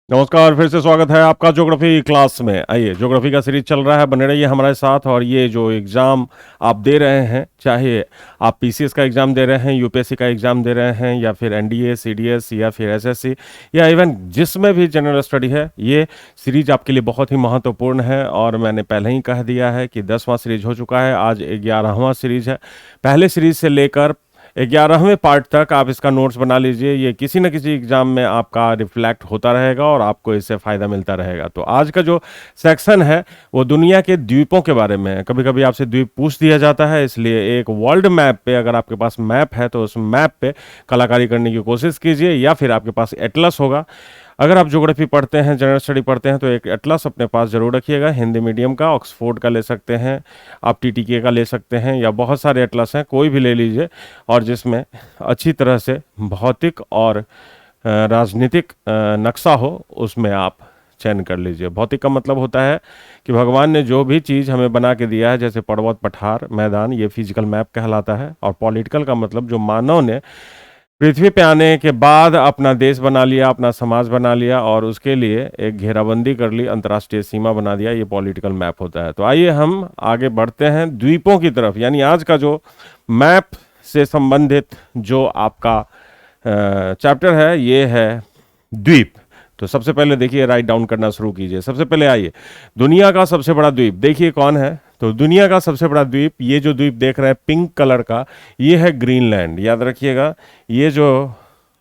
नमस्कार, फिर से स्वागत है आपका ज्योग्राफी क्लास में। आइए, ज्योग्राफी का सीरीज चल रहा है, बने रहिए हमारे साथ। और ये जो एग्ज़ाम आप दे रहे हैं, चाहे आप पीसीएस का एग्ज़ाम दे रहे हैं, यूपीएससी का एग्ज़ाम दे रहे हैं, या फिर एनडीए, सीडीएस या फिर एसएससी, या इवन जिसमें भी जनरल स्टडी है, ये सीरीज आपके लिए बहुत ही महत्वपूर्ण है। और मैंने पहले ही कह दिया है कि 10वां सीरीज हो चुका है, आज 11वां सीरीज है। पहले सीरीज से लेकर 11वें पार्ट तक आप इसका नोट्स बना लीजिए। ये किसी न किसी एग्जाम में आपका रिफ्लेक्ट होता रहेगा और आपको इससे फ़ायदा मिलता रहेगा। तो आज का जो सेक्शन है वो दुनिया के द्वीपों के बारे में है। कभी कभी आपसे द्वीप पूछ दिया जाता है, इसलिए एक वर्ल्ड मैप पे, अगर आपके पास मैप है तो उस मैप पे कलाकारी करने की कोशिश कीजिए, या फिर आपके पास एटलस होगा। अगर आप ज्योग्राफी पढ़ते हैं, जनरल स्टडी पढ़ते हैं, तो एक एटलस अपने पास जरूर रखिएगा। हिंदी मीडियम का ऑक्सफोर्ड का ले सकते हैं, आप टीटीके का ले सकते हैं, या बहुत सारे एटलस हैं, कोई भी ले लीजिए। और जिसमें अच्छी तरह से भौतिक और राजनीतिक नक्शा हो, उसमें आप चयन कर लीजिए। भौतिक का मतलब होता है कि भगवान ने जो भी चीज़ हमें बना के दिया है, जैसे पर्वत, पठार, मैदान, ये फिजिकल मैप कहलाता है। और पॉलिटिकल का मतलब जो मानव ने पृथ्वी पे आने के बाद अपना देश बना लिया, अपना समाज बना लिया, और उसके लिए एक घेराबंदी कर ली, अंतर्राष्ट्रीय सीमा बना दिया, ये पॉलिटिकल मैप होता है। तो आइए हम आगे बढ़ते हैं द्वीपों की तरफ। यानी आज का जो मैप से संबंधित जो आपका चैप्टर है, ये है द्वीप। तो सबसे पहले देखिए, राइट डाउन करना शुरू कीजिए। सबसे पहले आइए, दुनिया का सबसे बड़ा द्वीप देखिए कौन है। तो दुनिया का सबसे बड़ा द्वीप, ये जो द्वीप देख रहे हैं पिंक कलर का, ये है ग्रीनलैंड। याद रखिएगा, ये जो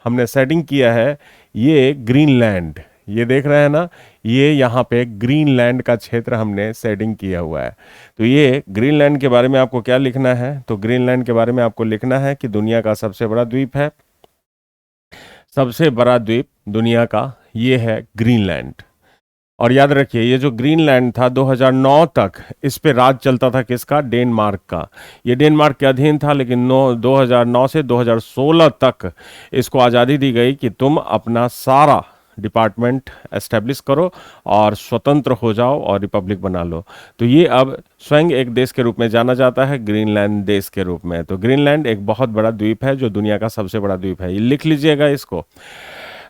हमने सेटिंग किया है, ये ग्रीनलैंड, ये देख रहे हैं ना, ये यहाँ पे ग्रीनलैंड का क्षेत्र हमने सेटिंग किया हुआ है। तो ये ग्रीनलैंड के बारे में आपको क्या लिखना है? तो ग्रीनलैंड के बारे में आपको लिखना है कि दुनिया का सबसे बड़ा द्वीप है, सबसे बड़ा द्वीप दुनिया का ये है ग्रीनलैंड। और याद रखिए, ये जो ग्रीनलैंड था 2009 तक इस पे राज चलता था किसका? डेनमार्क का। ये डेनमार्क के अधीन था, लेकिन 2009 से 2016 तक इसको आज़ादी दी गई कि तुम अपना सारा डिपार्टमेंट एस्टेब्लिश करो और स्वतंत्र हो जाओ और रिपब्लिक बना लो। तो ये अब स्वयं एक देश के रूप में जाना जाता है, ग्रीनलैंड देश के रूप में। तो ग्रीनलैंड एक बहुत बड़ा द्वीप है, जो दुनिया का सबसे बड़ा द्वीप है। ये लिख लीजिएगा इसको।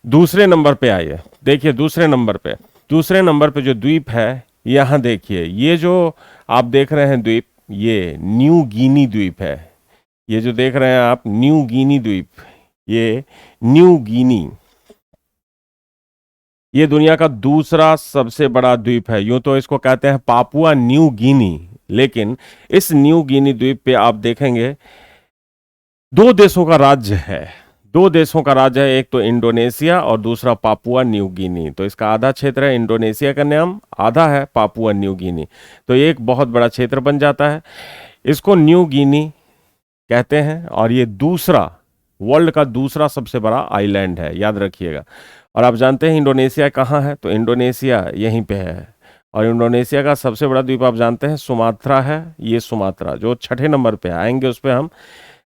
दूसरे नंबर पे आइए, देखिए दूसरे नंबर पे जो द्वीप है, यहाँ देखिए, ये जो आप देख रहे हैं द्वीप, ये न्यू गिनी द्वीप है। ये जो देख रहे हैं आप, न्यू गिनी द्वीप, ये न्यू गिनी, ये दुनिया का दूसरा सबसे बड़ा द्वीप है। यूं तो इसको कहते हैं पापुआ न्यू गिनी, लेकिन इस न्यू गिनी द्वीप पे आप देखेंगे दो देशों का राज्य है। दो देशों का राज्य है, एक तो इंडोनेशिया और दूसरा पापुआ न्यू गिनी। तो इसका आधा क्षेत्र है इंडोनेशिया का नाम, आधा है पापुआ न्यू गिनी। तो ये एक बहुत बड़ा क्षेत्र बन जाता है, इसको न्यू गिनी कहते हैं। और ये दूसरा, वर्ल्ड का दूसरा सबसे बड़ा आइलैंड है, याद रखिएगा। और आप जानते हैं इंडोनेशिया कहाँ है? तो इंडोनेशिया यहीं पे है। और इंडोनेशिया का सबसे बड़ा द्वीप आप जानते हैं सुमात्रा है। ये सुमात्रा जो 6ठे नंबर पे आएंगे उस पर हम,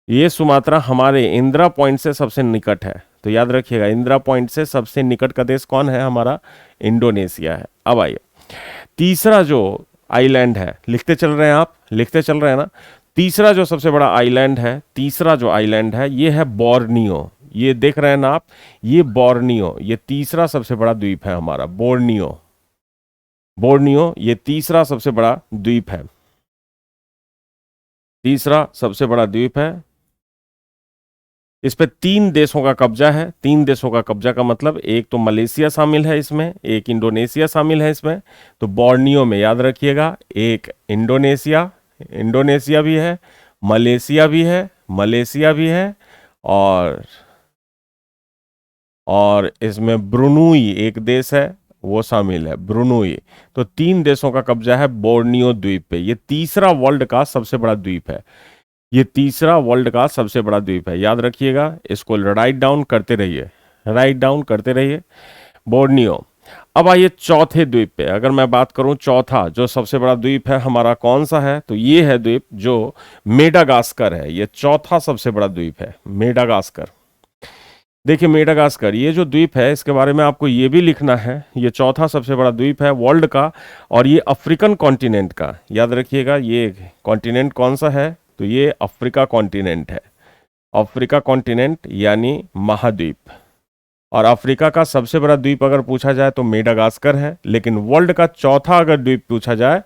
ये सुमात्रा हमारे इंदिरा पॉइंट से सबसे निकट है। तो याद रखिएगा, इंदिरा पॉइंट से सबसे निकट का देश कौन है? हमारा इंडोनेशिया है। अब आइए, तीसरा जो आइलैंड है, लिखते चल रहे हैं आप, लिखते चल रहे हैं ना। तीसरा जो सबसे बड़ा आइलैंड है, तीसरा जो आइलैंड है, ये है बोर्नियो। ये देख रहे हैं ना आप, ये बोर्नियो, ये तीसरा सबसे बड़ा द्वीप है हमारा, बोर्नियो। बोर्नियो ये तीसरा सबसे बड़ा द्वीप है, तीसरा सबसे बड़ा द्वीप है। इस पे 3 देशों का कब्जा है। 3 देशों का कब्जा का मतलब, एक तो मलेशिया शामिल है इसमें, एक इंडोनेशिया शामिल है इसमें। तो बोर्नियो में याद रखिएगा, एक इंडोनेशिया, इंडोनेशिया भी है, मलेशिया भी है, मलेशिया भी है, और इसमें ब्रुनुई एक देश है, वो शामिल है, ब्रुनुई। तो 3 देशों का कब्जा है बोर्नियो द्वीप पे। ये तीसरा वर्ल्ड का सबसे बड़ा द्वीप है, ये तीसरा वर्ल्ड का सबसे बड़ा द्वीप है, याद रखिएगा। इसको राइट डाउन करते रहिए, राइट डाउन करते रहिए, बोर्नियो। अब आइए चौथे द्वीप पे। अगर मैं बात करूं चौथा जो सबसे बड़ा द्वीप है हमारा, कौन सा है? तो ये है द्वीप जो मेडागास्कर है। ये चौथा सबसे बड़ा द्वीप है, मेडागास्कर। देखिए मेडागास्कर, ये जो द्वीप है, इसके बारे में आपको ये भी लिखना है, ये चौथा सबसे बड़ा द्वीप है वर्ल्ड का, और ये अफ्रीकन कॉन्टिनेंट का। याद रखिएगा, ये कॉन्टिनेंट कौन सा है? तो ये अफ्रीका कॉन्टिनेंट है, अफ्रीका कॉन्टिनेंट यानी महाद्वीप। और अफ्रीका का सबसे बड़ा द्वीप अगर पूछा जाए तो मेडागास्कर है, लेकिन वर्ल्ड का चौथा अगर द्वीप पूछा जाए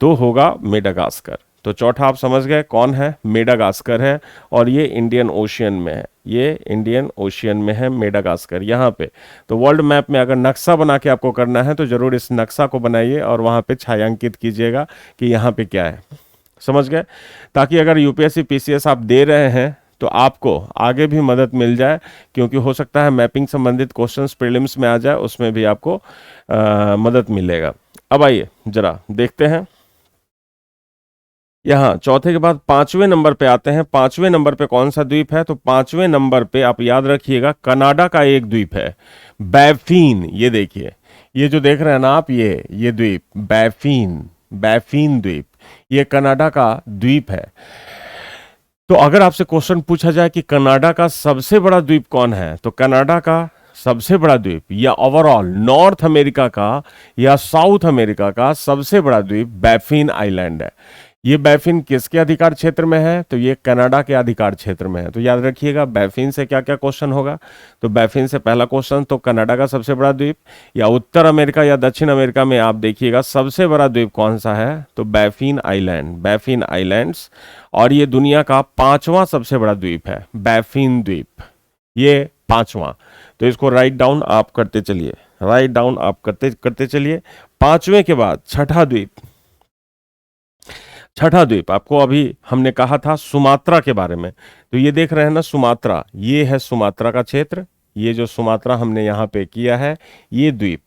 तो होगा मेडागास्कर। तो चौथा आप समझ गए कौन है, मेडागास्कर है, और ये इंडियन ओशियन में है, ये इंडियन ओशियन में है मेडागास्कर यहाँ पे। तो वर्ल्ड मैप में अगर नक्शा बना के आपको करना है तो जरूर इस नक्शा को बनाइए और वहाँ पे छायांकित कीजिएगा कि यहाँ पे क्या है, समझ गए, ताकि अगर यूपीएससी पीसीएस आप दे रहे हैं तो आपको आगे भी मदद मिल जाए, क्योंकि हो सकता है मैपिंग संबंधित क्वेश्चंस प्रीलिम्स में आ जाए, उसमें भी आपको मदद मिलेगा। अब आइए जरा देखते हैं, यहाँ चौथे के बाद पांचवें नंबर पे आते हैं। पांचवें नंबर पे कौन सा द्वीप है, तो पांचवें नंबर पे आप याद रखिएगा कनाडा का एक द्वीप है, बैफिन। ये देखिए, ये जो देख रहे हैं ना आप, ये द्वीप बैफिन, बैफिन द्वीप, ये कनाडा का द्वीप है। तो अगर आपसे क्वेश्चन पूछा जाए कि कनाडा का सबसे बड़ा द्वीप कौन है, तो कनाडा का सबसे बड़ा द्वीप या ओवरऑल नॉर्थ अमेरिका का या साउथ अमेरिका का सबसे बड़ा द्वीप बैफिन आइलैंड है। ये बैफिन किसके अधिकार क्षेत्र में है, तो ये कनाडा के अधिकार क्षेत्र में है। तो याद रखिएगा बैफिन से क्या क्या क्वेश्चन होगा, तो बैफिन से पहला क्वेश्चन तो कनाडा का सबसे बड़ा द्वीप, या उत्तर अमेरिका या दक्षिण अमेरिका में आप देखिएगा सबसे बड़ा द्वीप कौन सा है, तो बैफिन आइलैंड, बैफिन आइलैंड्स। और ये दुनिया का पांचवा सबसे बड़ा द्वीप है, बैफिन द्वीप, ये पांचवा। तो इसको राइट डाउन आप करते चलिए, राइट डाउन आप करते करते चलिए। पांचवें के बाद छठा द्वीप, छठा द्वीप आपको अभी हमने कहा था सुमात्रा के बारे में, तो ये देख रहे हैं ना सुमात्रा, ये है सुमात्रा का क्षेत्र, ये जो सुमात्रा हमने यहाँ पे किया है, ये द्वीप,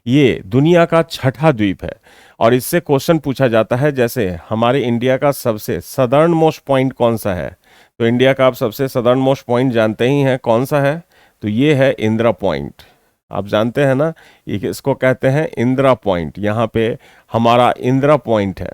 ये दुनिया का छठा द्वीप है। और इससे क्वेश्चन पूछा जाता है, जैसे हमारे इंडिया का सबसे सदर्न मोस्ट पॉइंट कौन सा है, तो इंडिया का आप सबसे सदर्न मोस्ट पॉइंट जानते ही हैं कौन सा है, तो ये है इंदिरा पॉइंट। आप जानते हैं ना, इसको कहते हैं इंदिरा पॉइंट, यहाँ पे हमारा इंदिरा पॉइंट है।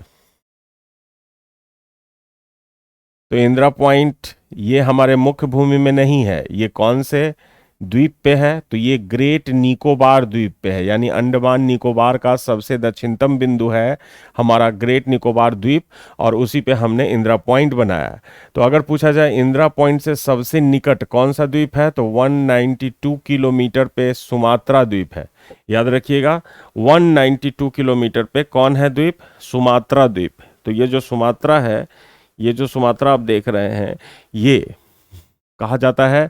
तो इंदिरा पॉइंट ये हमारे मुख्य भूमि में नहीं है, ये कौन से द्वीप पे है, तो ये ग्रेट निकोबार द्वीप पे है, यानी अंडमान निकोबार का सबसे दक्षिणतम बिंदु है हमारा ग्रेट निकोबार द्वीप, और उसी पे हमने इंदिरा पॉइंट बनाया है। तो अगर पूछा जाए इंदिरा पॉइंट से सबसे निकट कौन सा द्वीप है, तो 192 किलोमीटर पे सुमात्रा द्वीप है। याद रखिएगा 192 किलोमीटर पे कौन है द्वीप, सुमात्रा द्वीप। तो ये जो सुमात्रा है, ये जो सुमात्रा आप देख रहे हैं, ये कहा जाता है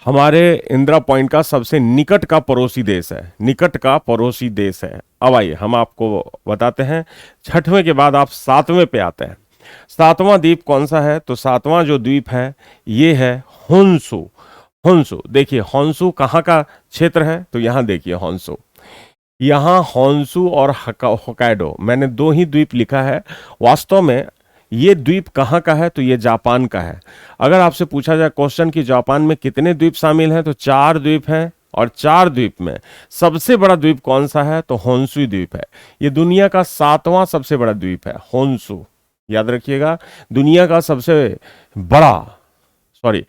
हमारे इंदिरा पॉइंट का सबसे निकट का पड़ोसी देश है, निकट का पड़ोसी देश है। अब आइए हम आपको बताते हैं, छठवें के बाद आप सातवें पे आते हैं। सातवां द्वीप कौन सा है, तो सातवां जो द्वीप है ये है होन्शु। होन्शु देखिए, होन्शु कहाँ का क्षेत्र है, तो यहाँ देखिए होन्शु, यहाँ होन्शु और होक्काइडो, मैंने दो ही द्वीप लिखा है, वास्तव में ये द्वीप कहाँ का है, तो ये जापान का है। अगर आपसे पूछा जाए क्वेश्चन कि जापान में कितने द्वीप शामिल हैं, तो 4 द्वीप हैं, और 4 द्वीप में सबसे बड़ा द्वीप कौन सा है, तो होन्शु द्वीप है। ये दुनिया का 7वां सबसे बड़ा द्वीप है होन्शु, याद रखिएगा, दुनिया का सबसे बड़ा, सॉरी,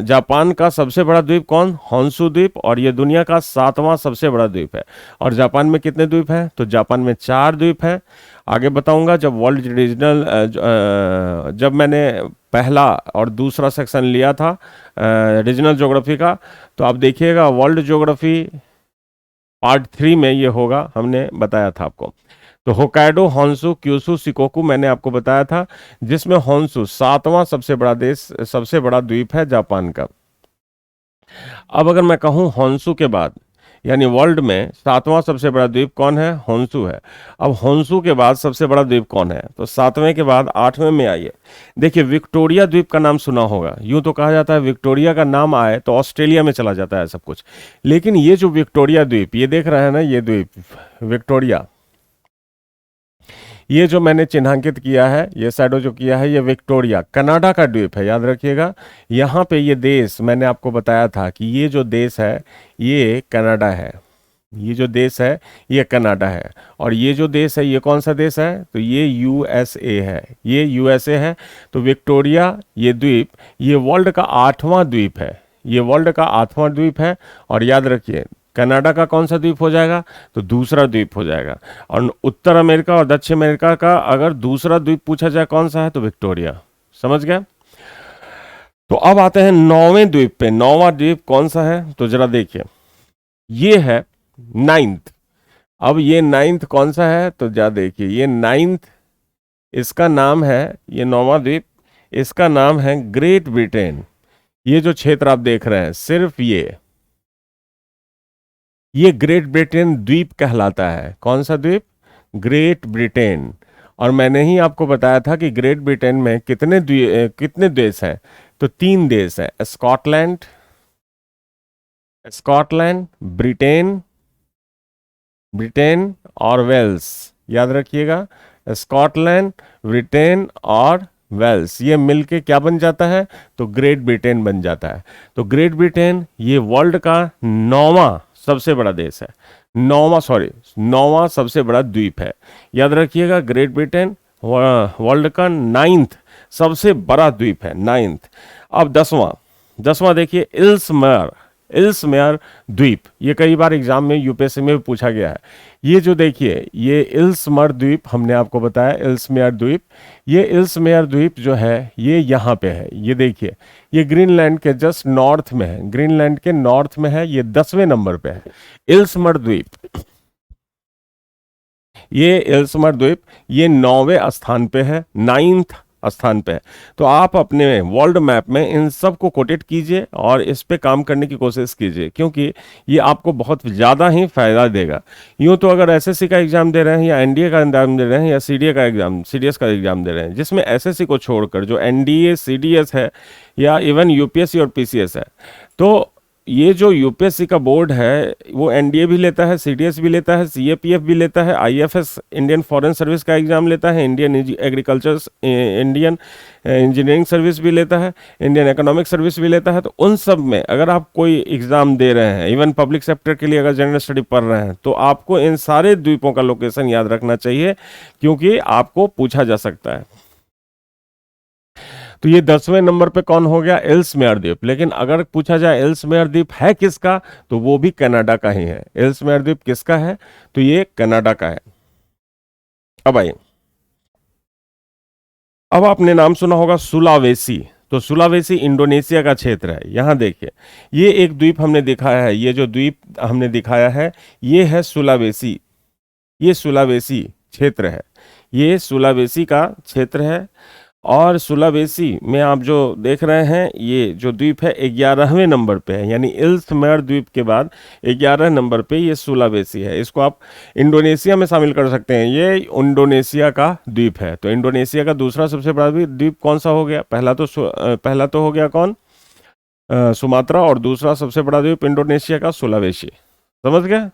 जापान का सबसे बड़ा द्वीप कौन, होन्शु द्वीप, और ये दुनिया का 7वां सबसे बड़ा द्वीप है। और जापान में कितने द्वीप हैं, तो जापान में 4 द्वीप हैं। आगे बताऊंगा जब वर्ल्ड रीजनल, जब मैंने पहला और दूसरा सेक्शन लिया था रीजनल ज्योग्राफी का, तो आप देखिएगा वर्ल्ड ज्योग्राफी पार्ट 3 में ये होगा, हमने बताया था आपको। तो होक्काइडो, होन्शु, क्यूशु, शिकोकू मैंने आपको बताया था, जिसमें होन्शु 7वां सबसे बड़ा देश, सबसे बड़ा द्वीप है जापान का। अब अगर मैं कहूं होन्शु के बाद, यानी वर्ल्ड में 7वां सबसे बड़ा द्वीप कौन है, होन्शु है। अब होन्शु के बाद सबसे बड़ा द्वीप कौन है, तो 7वें के बाद 8वें में आइए। देखिए विक्टोरिया द्वीप का नाम सुना होगा, यूं तो कहा जाता है विक्टोरिया का नाम आए तो ऑस्ट्रेलिया में चला जाता है सब कुछ, लेकिन ये जो विक्टोरिया द्वीप, ये देख रहे हैं ना, ये द्वीप विक्टोरिया, ये जो मैंने चिन्हांकित किया है, ये शैडो जो किया है, ये विक्टोरिया कनाडा का द्वीप है। याद रखिएगा यहाँ पे ये देश मैंने आपको बताया था कि ये जो देश है ये कनाडा है, ये जो देश है ये कनाडा है, और ये जो देश है ये कौन सा देश है, तो ये यूएसए है, ये यूएसए है। तो विक्टोरिया ये द्वीप, ये वर्ल्ड का 8वां द्वीप है, ये वर्ल्ड का 8वां द्वीप है। और याद रखिए कनाडा का कौन सा द्वीप हो जाएगा, तो दूसरा द्वीप हो जाएगा। और उत्तर अमेरिका और दक्षिण अमेरिका का अगर दूसरा द्वीप पूछा जाए कौन सा है, तो विक्टोरिया। समझ गए। तो अब आते हैं 9वें द्वीप पे। 9वां द्वीप कौन सा है, तो जरा देखिए, ये है 9th। अब ये 9th कौन सा है, तो जरा देखिए, ये 9th, इसका नाम है, ये 9वां द्वीप, इसका नाम है ग्रेट ब्रिटेन। ये जो क्षेत्र आप देख रहे हैं, सिर्फ ये ग्रेट ब्रिटेन द्वीप कहलाता है। कौन सा द्वीप, ग्रेट ब्रिटेन। और मैंने ही आपको बताया था कि ग्रेट ब्रिटेन में कितने देश हैं, तो 3 देश हैं, स्कॉटलैंड, स्कॉटलैंड, ब्रिटेन, ब्रिटेन और वेल्स। याद रखिएगा, स्कॉटलैंड, ब्रिटेन और वेल्स, ये मिलके क्या बन जाता है, तो ग्रेट ब्रिटेन बन जाता है। तो ग्रेट ब्रिटेन ये वर्ल्ड का 9वां सबसे बड़ा देश है, 9वां सबसे बड़ा द्वीप है। याद रखिएगा, ग्रेट ब्रिटेन वर्ल्ड का 9th सबसे बड़ा द्वीप है, 9th। अब 10वां देखिए, इल्समेयर द्वीप। ये कई बार एग्जाम में यूपीएससी में भी पूछा गया है। ये जो देखिए, ये इल्समेयर द्वीप हमने आपको बताया, इल्समेयर द्वीप। ये इल्समेयर द्वीप जो है ये यहाँ पे है, ये देखिए, ये ग्रीनलैंड के जस्ट नॉर्थ में है, ग्रीनलैंड के नॉर्थ में है, ये 10वें नंबर पे है इल्समेयर द्वीप। ये इल्समेयर द्वीप ये 9वें स्थान पे है, 9th स्थान पे है। तो आप अपने वर्ल्ड मैप में इन सब को कोटेट कीजिए और इस पे काम करने की कोशिश कीजिए, क्योंकि ये आपको बहुत ज़्यादा ही फायदा देगा। यूँ तो अगर एसएससी का एग्जाम दे रहे हैं या एनडीए का एग्जाम दे रहे हैं या सीडीएस का एग्जाम दे रहे हैं, जिसमें एसएससी को छोड़कर जो एनडीए सीडीएस है या इवन यूपीएससी और पीसीएस है, तो ये जो यूपीएससी का बोर्ड है वो एनडीए भी लेता है, सीडीएस भी लेता है, सीएपीएफ भी लेता है, आईएफएस इंडियन फॉरेन सर्विस का एग्जाम लेता है, इंडियन इंडियन इंजीनियरिंग सर्विस भी लेता है, इंडियन इकोनॉमिक सर्विस भी लेता है। तो उन सब में अगर आप कोई एग्जाम दे रहे हैं, इवन पब्लिक सेक्टर के लिए अगर जनरल स्टडी पढ़ रहे हैं, तो आपको इन सारे द्वीपों का लोकेशन याद रखना चाहिए, क्योंकि आपको पूछा जा सकता है। तो ये 10वें नंबर पे कौन हो गया, एल्समेयर द्वीप। लेकिन अगर पूछा जाए एल्समेयर द्वीप है किसका, तो वो भी कनाडा का ही है। एल्समेयर द्वीप किसका है, तो ये कनाडा का है। अब आइए, अब आपने नाम सुना होगा सुलावेसी। तो सुलावेसी इंडोनेशिया का क्षेत्र है। यहां देखिए, ये एक द्वीप हमने दिखाया है, ये जो द्वीप हमने दिखाया है ये है सुलावेसी। ये सुलावेसी क्षेत्र है, ये सुलावेसी का क्षेत्र है। और सुलावेसी में आप जो देख रहे हैं, ये जो द्वीप है 11वें नंबर पे है, यानी इल्समेयर द्वीप के बाद 11 नंबर पे ये सुलावेसी है। इसको आप इंडोनेशिया में शामिल कर सकते हैं, ये इंडोनेशिया का द्वीप है। तो इंडोनेशिया का दूसरा सबसे बड़ा द्वीप कौन सा हो गया, पहला तो हो गया कौन, सुमात्रा, और दूसरा सबसे बड़ा द्वीप इंडोनेशिया का सुलावेसी। समझ गए,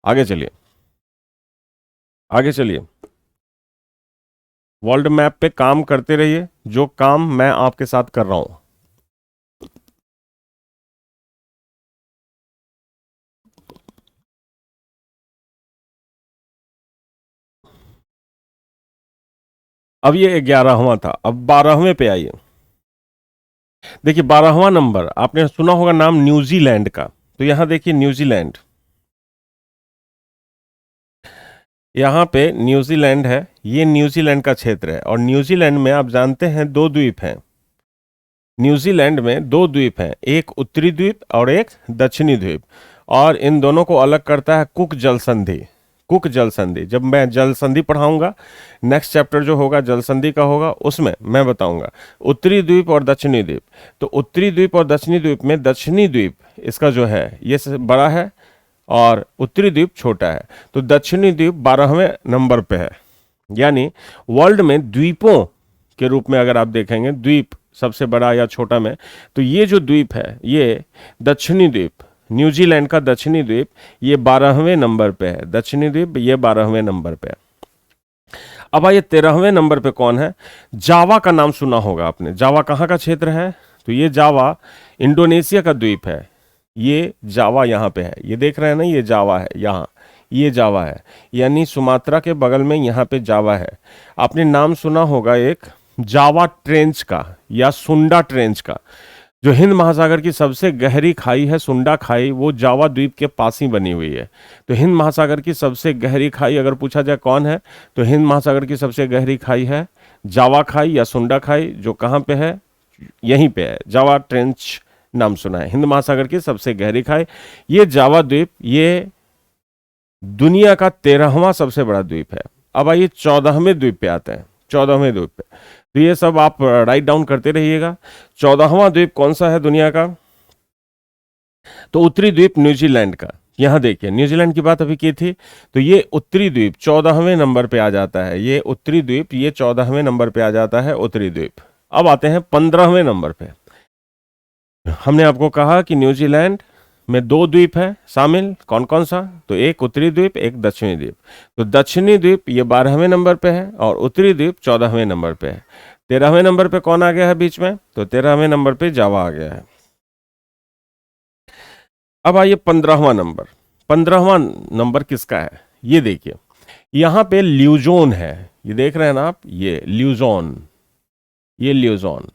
आगे चलिए, आगे चलिए। वर्ल्ड मैप पे काम करते रहिए, जो काम मैं आपके साथ कर रहा हूं। अब ये 11वां था, अब 12वें पे आइए। देखिए 12वां नंबर, आपने सुना होगा नाम न्यूजीलैंड का। तो यहां देखिए न्यूजीलैंड, यहाँ पे न्यूजीलैंड है, ये न्यूजीलैंड का क्षेत्र है। और न्यूजीलैंड में आप जानते हैं 2 द्वीप हैं। न्यूजीलैंड में 2 द्वीप हैं, एक उत्तरी द्वीप और एक दक्षिणी द्वीप। और इन दोनों को अलग करता है कुक जल संधि। कुक जल संधि, जब मैं जल संधि पढ़ाऊंगा, नेक्स्ट चैप्टर जो होगा जल संधि का होगा, उसमें मैं बताऊंगा उत्तरी द्वीप और दक्षिणी द्वीप। तो उत्तरी द्वीप और दक्षिणी द्वीप में दक्षिणी द्वीप इसका जो है ये बड़ा है और उत्तरी द्वीप छोटा है। तो दक्षिणी द्वीप 12वें नंबर पे है। यानी वर्ल्ड में द्वीपों के रूप में अगर आप देखेंगे, द्वीप सबसे बड़ा या छोटा में, तो ये जो द्वीप है ये दक्षिणी द्वीप, न्यूजीलैंड का दक्षिणी द्वीप, ये 12वें नंबर पे है। दक्षिणी द्वीप ये 12वें नंबर पे है। अब आइए 13वें नंबर पे कौन है, जावा का नाम सुना होगा आपने। जावा कहाँ का क्षेत्र है, तो ये जावा इंडोनेशिया का द्वीप है। ये जावा यहाँ पे है, ये देख रहे हैं ना, ये जावा है, यहाँ ये जावा है, यानी सुमात्रा के बगल में यहाँ पे जावा है। आपने नाम सुना होगा एक जावा ट्रेंच का या सुंडा ट्रेंच का। जो हिंद महासागर की सबसे गहरी खाई है सुंडा खाई, वो जावा द्वीप के पास ही बनी हुई है। तो हिंद महासागर की सबसे गहरी खाई अगर पूछा जाए कौन है, तो हिंद महासागर की सबसे गहरी खाई है जावा खाई या सुंडा खाई, जो कहाँ पे है, यहीं पे है, जावा ट्रेंच नाम सुना है, हिंद महासागर की सबसे गहरी खाई। ये जावा द्वीप ये दुनिया का 13वां सबसे बड़ा द्वीप है। अब आइए 14वें द्वीप पे आते हैं, 14वें द्वीप पे। तो ये सब आप राइट डाउन करते रहिएगा। 14वां द्वीप कौन सा है दुनिया का? तो उत्तरी द्वीप न्यूजीलैंड का। यहां देखिए, न्यूजीलैंड की बात अभी की थी, तो ये उत्तरी द्वीप 14वें नंबर पे आ जाता है। ये उत्तरी द्वीप ये 14वें नंबर पे आ जाता है, उत्तरी द्वीप। अब आते हैं 15वें नंबर पे। हमने आपको कहा कि न्यूजीलैंड में दो द्वीप है शामिल, कौन कौन सा? तो एक उत्तरी द्वीप, एक दक्षिणी द्वीप। तो दक्षिणी द्वीप ये 12वें नंबर पे है और उत्तरी द्वीप 14वें नंबर पे है। 13वें नंबर पे कौन आ गया है बीच में? तो 13वें नंबर पे जावा आ गया है। अब आइए 15वां नंबर। 15वां नंबर किसका है? ये देखिए, यहां पे ल्यूजोन है, ये देख रहे हैं ना आप, ये ल्यूजोन, ये ल्यूजोन,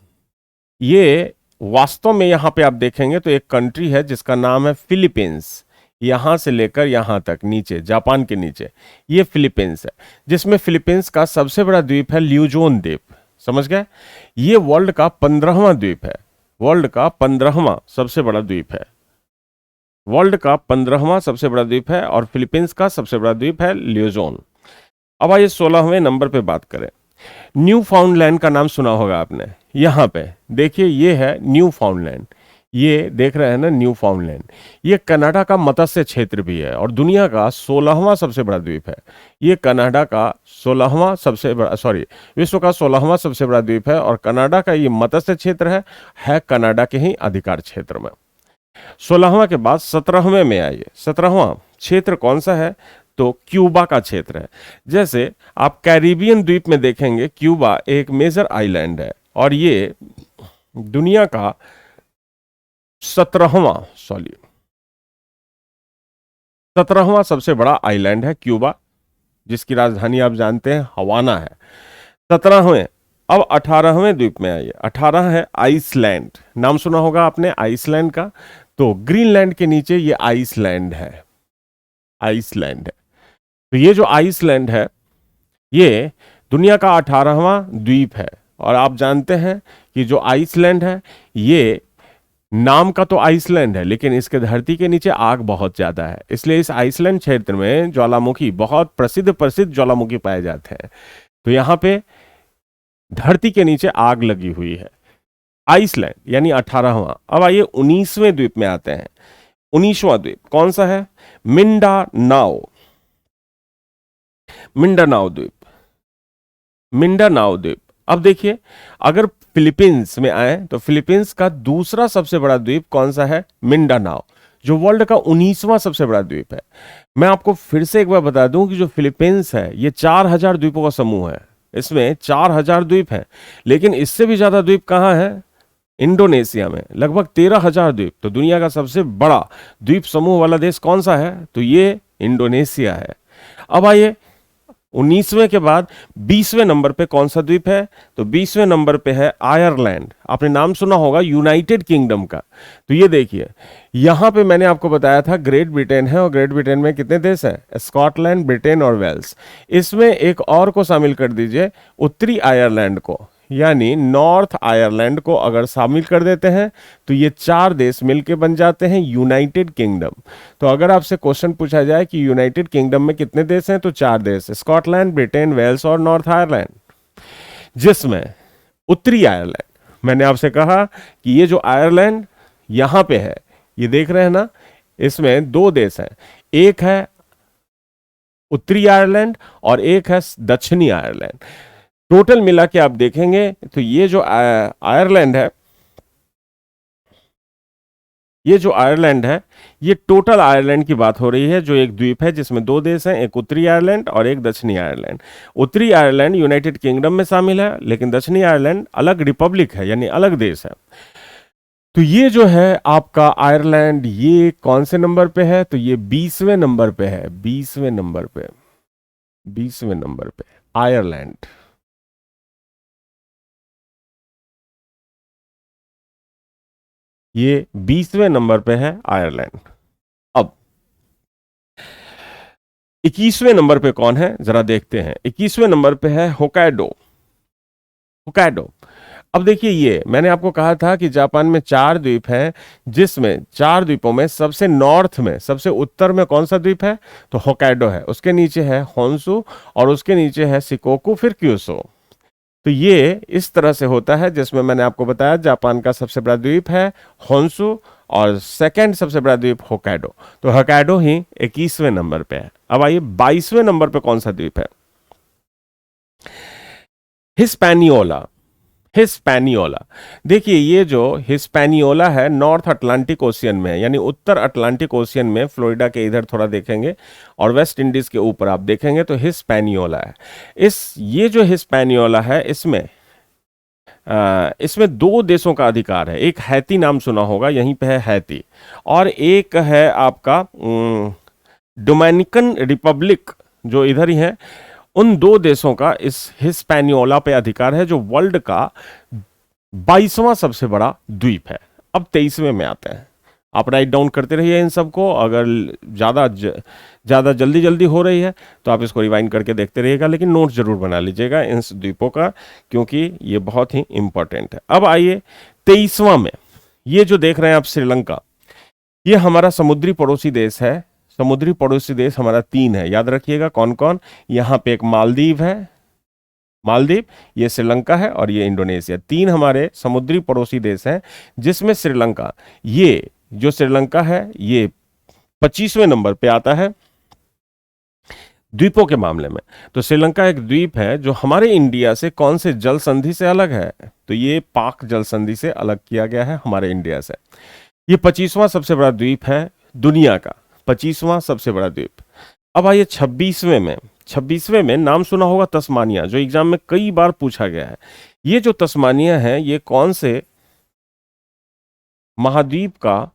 ये वास्तव में यहां पे आप देखेंगे तो एक कंट्री है जिसका नाम है फिलीपींस। यहां से लेकर यहां तक नीचे, जापान के नीचे, ये फिलीपींस है, जिसमें फिलीपींस का सबसे बड़ा द्वीप है ल्यूजोन द्वीप। समझ गए? ये वर्ल्ड का 15वां द्वीप है, वर्ल्ड का 15वां सबसे बड़ा द्वीप है, वर्ल्ड का 15वां सबसे बड़ा द्वीप है, और फिलीपींस का सबसे बड़ा द्वीप है ल्यूजोन। अब आइए 16वें नंबर पे बात करें। न्यू फाउंडलैंड का नाम सुना होगा आपने। यहां पे देखिए, ये है न्यू फाउंडलैंड, ये देख रहे हैं ना न्यू फाउंडलैंड। ये कनाडा का मत्स्य क्षेत्र भी है और दुनिया का 16वां सबसे बड़ा द्वीप है। ये कनाडा का 16वां सबसे बड़ा, सॉरी, विश्व का 16वां सबसे बड़ा द्वीप है, और कनाडा का ये मत्स्य क्षेत्र है कनाडा के ही अधिकार क्षेत्र में। 16वां के बाद 17वें में आइए। 17वां क्षेत्र कौन सा है? तो क्यूबा का क्षेत्र है। जैसे आप कैरिबियन द्वीप में देखेंगे, क्यूबा एक मेजर आइलैंड है, और ये दुनिया का 17वां सबसे बड़ा आइलैंड है क्यूबा, जिसकी राजधानी आप जानते हैं हवाना है। 17वें। अब 18वें द्वीप में आइए। 18 है आइसलैंड, नाम सुना होगा आपने आइसलैंड का। तो ग्रीनलैंड के नीचे ये आइसलैंड है, आइसलैंड है। तो ये जो आइसलैंड है ये दुनिया का 18वां द्वीप है, और आप जानते हैं कि जो आइसलैंड है ये नाम का तो आइसलैंड है, लेकिन इसके धरती के नीचे आग बहुत ज्यादा है, इसलिए इस आइसलैंड क्षेत्र में ज्वालामुखी, बहुत प्रसिद्ध प्रसिद्ध ज्वालामुखी पाए जाते हैं। तो यहां पे धरती के नीचे आग लगी हुई है। आइसलैंड यानी 18वां। अब आइए 19वें द्वीप में आते हैं। 19वां द्वीप कौन सा है? मिंडानाओ, मिंडानाओ द्वीप, मिंडानाओ द्वीप। अब देखिए, अगर फिलीपींस में आए तो फिलीपींस का दूसरा सबसे बड़ा द्वीप कौन सा है? मिंडानाओ, जो वर्ल्ड का 19वां सबसे बड़ा द्वीप है। मैं आपको फिर से एक बार बता दूं कि जो फिलीपींस है ये 4000 द्वीपों का समूह है, इसमें 4000 द्वीप हैं, लेकिन इससे भी ज्यादा द्वीप कहां है? इंडोनेशिया में लगभग 13,000 द्वीप। तो दुनिया का सबसे बड़ा द्वीप समूह वाला देश कौन सा है? तो ये इंडोनेशिया है। अब आइए 19वें के बाद 20वें नंबर पे कौन सा द्वीप है? तो 20वें नंबर पे है आयरलैंड। आपने नाम सुना होगा यूनाइटेड किंगडम का। तो ये देखिए, यहां पे मैंने आपको बताया था ग्रेट ब्रिटेन है, और ग्रेट ब्रिटेन में कितने देश हैं? स्कॉटलैंड, ब्रिटेन और वेल्स। इसमें एक और को शामिल कर दीजिए, उत्तरी आयरलैंड को, यानी नॉर्थ आयरलैंड को अगर शामिल कर देते हैं तो ये 4 देश मिलके बन जाते हैं यूनाइटेड किंगडम। तो अगर आपसे क्वेश्चन पूछा जाए कि यूनाइटेड किंगडम में कितने देश हैं, तो 4 देश, स्कॉटलैंड, ब्रिटेन, वेल्स और नॉर्थ आयरलैंड। जिसमें उत्तरी आयरलैंड, मैंने आपसे कहा कि ये जो आयरलैंड यहां पे है, ये देख रहे हैं ना, इसमें 2 देश हैं, एक है उत्तरी आयरलैंड और एक है दक्षिणी आयरलैंड। टोटल मिला के आप देखेंगे तो ये जो आयरलैंड है, ये जो आयरलैंड है, ये टोटल आयरलैंड की बात हो रही है, जो एक द्वीप है जिसमें 2 देश हैं, एक उत्तरी आयरलैंड और एक दक्षिणी आयरलैंड। उत्तरी आयरलैंड यूनाइटेड किंगडम में शामिल है, लेकिन दक्षिणी आयरलैंड अलग रिपब्लिक है, यानी अलग देश है। तो ये जो है आपका आयरलैंड, ये कौन से नंबर पे है? तो ये 20वें नंबर पे है, 20वें नंबर पे, 20वें नंबर पे आयरलैंड। ये 20वें नंबर पे है आयरलैंड। अब 21वें नंबर पे कौन है, जरा देखते हैं। 21वें नंबर पे है होकाइडो। होकाइडो, अब देखिए, ये मैंने आपको कहा था कि जापान में 4 द्वीप हैं, जिसमें 4 द्वीपों में सबसे नॉर्थ में, सबसे उत्तर में कौन सा द्वीप है? तो होक्काइडो है, उसके नीचे है होन्शु, और उसके नीचे है शिकोकू, फिर क्यूशू। तो ये इस तरह से होता है, जिसमें मैंने आपको बताया जापान का सबसे बड़ा द्वीप है होन्शु, और सेकंड सबसे बड़ा द्वीप होक्काइडो। तो होक्काइडो ही 21वें नंबर पे है। अब आइए 22वें नंबर पे कौन सा द्वीप है? हिस्पैनियोला। हिस्पैनियोला, देखिए ये जो हिस्पैनियोला है नॉर्थ अटलांटिक ओशियन में है, यानी उत्तर अटलांटिक ओशियन में, फ्लोरिडा के इधर थोड़ा देखेंगे और वेस्ट इंडीज के ऊपर आप देखेंगे तो हिस्पैनियोला है। ये जो हिस्पैनियोला है, इसमें 2 देशों का अधिकार है। एक हैती नाम सुना होगा, यहीं पे है हैती, और एक है आपका डोमिनिकन रिपब्लिक, जो इधर ही है। उन 2 देशों का इस हिस्पैनियोला पे अधिकार है, जो वर्ल्ड का 22वां सबसे बड़ा द्वीप है। अब 23वें में आते हैं। आप राइट डाउन करते रहिए इन सबको, अगर ज़्यादा जल्दी जल्दी हो रही है तो आप इसको रिवाइंड करके देखते रहिएगा, लेकिन नोट जरूर बना लीजिएगा इन द्वीपों का, क्योंकि ये बहुत ही इंपॉर्टेंट है। अब आइए 23वां में, ये जो देख रहे हैं आप श्रीलंका, ये हमारा समुद्री पड़ोसी देश है। समुद्री पड़ोसी देश हमारा 3 है, याद रखिएगा कौन कौन। यहाँ पे एक मालदीव है, मालदीव, ये श्रीलंका है, और ये इंडोनेशिया। 3 हमारे समुद्री पड़ोसी देश हैं, जिसमें श्रीलंका, ये जो श्रीलंका है ये 25वें नंबर पे आता है द्वीपों के मामले में। तो श्रीलंका एक द्वीप है जो हमारे इंडिया से कौन से जल संधि से अलग है? तो ये पाक जल संधि से अलग किया गया है हमारे इंडिया से। ये 25वां सबसे बड़ा द्वीप है दुनिया का, 25वां सबसे बड़ा द्वीप। अब आइए 26वें में। 26वें में नाम सुना होगा तस्मानिया, जो एग्जाम में कई बार पूछा गया है। ये जो तस्मानिया है, ये कौन से महाद्वीप का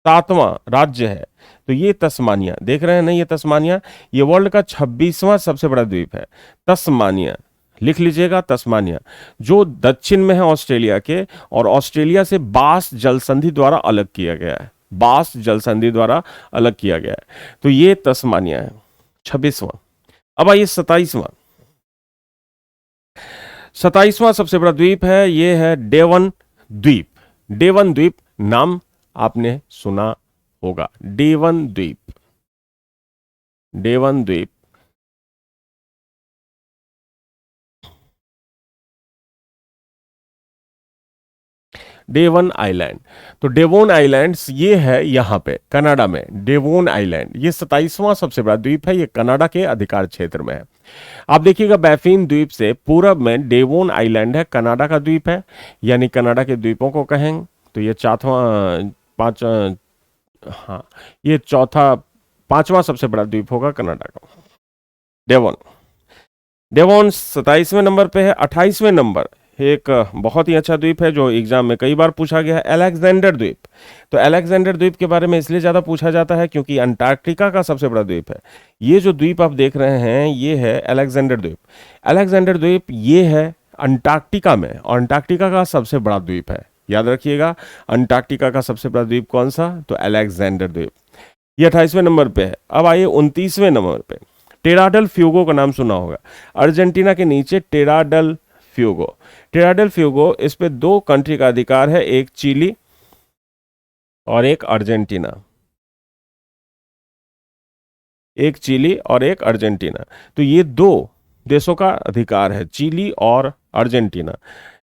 7वां राज्य है? तो ये तस्मानिया, देख रहे हैं ना, ये तस्मानिया, ये वर्ल्ड का 26वां सबसे बड़ा द्वीप है, तस्मानिया। लिख लीजिएगा तस्मानिया, जो दक्षिण में है ऑस्ट्रेलिया के, और ऑस्ट्रेलिया से बास जल संधि द्वारा अलग किया गया है। बास जल संधि द्वारा अलग किया गया है। तो ये तस्मानिया है 26वां। अब आइए 27वां। 27वां सबसे बड़ा द्वीप है, ये है डेवन द्वीप। डेवन द्वीप नाम आपने सुना होगा, डेवन द्वीप। डेवन द्वीप, डेवन आइलैंड। तो डेवोन आइलैंड्स ये है यहाँ पे कनाडा में, डेवोन आइलैंड, ये 27वां सबसे बड़ा द्वीप है, ये कनाडा के अधिकार क्षेत्र में है। आप देखिएगा बैफिन द्वीप से पूरब में डेवोन आइलैंड है, कनाडा का द्वीप है, यानी कनाडा के द्वीपों को कहेंगे तो ये हाँ, ये पांचवा सबसे बड़ा द्वीप होगा कनाडा का, डेवोन। डेवोन 27वें नंबर पे है। 28वें नंबर एक बहुत ही अच्छा द्वीप है जो एग्जाम में कई बार पूछा गया है, अलेक्जेंडर द्वीप। तो अलेक्जेंडर द्वीप के बारे में इसलिए ज्यादा पूछा जाता है क्योंकि अंटार्कटिका का सबसे बड़ा द्वीप है। ये जो द्वीप आप देख रहे हैं ये है अलेक्जेंडर द्वीप। अलेक्जेंडर द्वीप ये है अंटार्कटिका में, और अंटार्कटिका का सबसे बड़ा द्वीप है। याद रखिएगा, अंटार्कटिका का सबसे बड़ा द्वीप कौन सा? तो अलेक्जेंडर द्वीप। ये 28वें नंबर पे है। अब आइए 29वें नंबर पे, टेराडल फ्यूगो का नाम सुना होगा, अर्जेंटीना के नीचे टेराडल फ्यूगो। टेराडल फ्यूगो, इस पे 2 कंट्री का अधिकार है, एक चिली और एक अर्जेंटीना। एक चिली और एक अर्जेंटीना, तो ये 2 देशों का अधिकार है, चिली और अर्जेंटीना।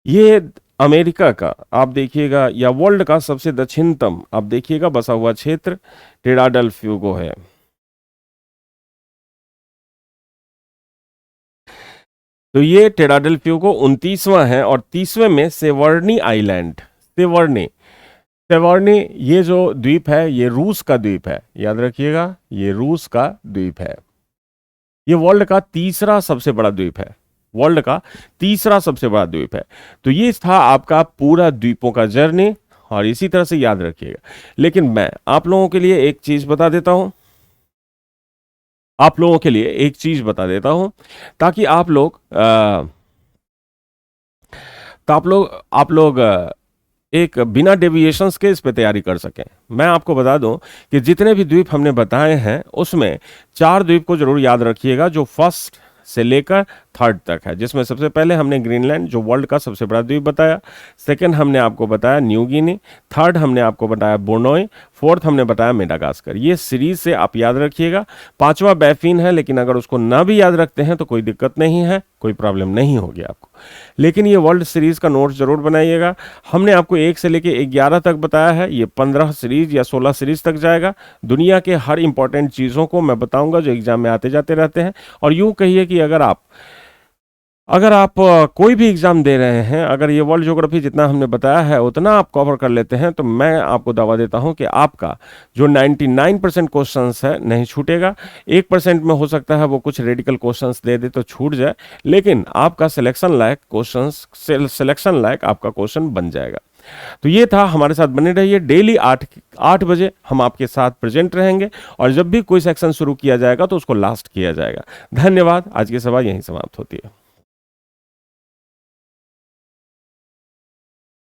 ये अमेरिका का आप देखिएगा या वर्ल्ड का सबसे दक्षिणतम आप देखिएगा बसा हुआ क्षेत्र टेराडल फ्यूगो है। तो ये टेराडल फ्यूगो 29वां है। और 30वें में सेवर्नी आइलैंड, सेवर्नी। सेवर्नी ये जो द्वीप है ये रूस का द्वीप है, याद रखिएगा ये रूस का द्वीप है। ये वर्ल्ड का 3रा सबसे बड़ा द्वीप है, वर्ल्ड का 3रा सबसे बड़ा द्वीप है। तो ये था आपका पूरा द्वीपों का जर्नी, और इसी तरह से याद रखिएगा। लेकिन मैं आप लोगों के लिए एक चीज बता देता हूं, ताकि आप लोग एक बिना डेविएशंस के इस पे तैयारी कर सकें। मैं आपको बता दूं कि जितने भी द्वीप हमने बताए हैं उसमें 4 द्वीप को जरूर याद रखिएगा जो फर्स्ट से लेकर थर्ड तक है, जिसमें सबसे पहले हमने ग्रीनलैंड जो वर्ल्ड का सबसे बड़ा द्वीप बताया, सेकंड हमने आपको बताया न्यू गिनी, थर्ड हमने आपको बताया बोर्नोई, फोर्थ हमने बताया मेडागास्कर। ये सीरीज से आप याद रखिएगा। पांचवा बैफिन है, लेकिन अगर उसको ना भी याद रखते हैं तो कोई दिक्कत नहीं है, कोई प्रॉब्लम नहीं होगी आपको, लेकिन ये वर्ल्ड सीरीज का नोट्स जरूर बनाइएगा। हमने आपको 1 से लेके 11 तक बताया है, ये 15 सीरीज या 16 सीरीज तक जाएगा। दुनिया के हर इंपॉर्टेंट चीज़ों को मैं बताऊंगा जो एग्जाम में आते जाते रहते हैं। और यूं कहिए कि अगर आप कोई भी एग्जाम दे रहे हैं, अगर ये वर्ल्ड ज्योग्राफी जितना हमने बताया है उतना आप कवर कर लेते हैं, तो मैं आपको दावा देता हूं कि आपका जो 99% क्वेश्चंस है नहीं छूटेगा। 1% में हो सकता है वो कुछ रेडिकल क्वेश्चंस दे दे तो छूट जाए, लेकिन आपका सिलेक्शन लायक आपका क्वेश्चन बन जाएगा। तो ये था, हमारे साथ बने रहिए। डेली 8 बजे हम आपके साथ प्रेजेंट रहेंगे, और जब भी कोई सेक्शन शुरू किया जाएगा तो उसको लास्ट किया जाएगा। धन्यवाद। आज की सभा यहीं समाप्त होती है।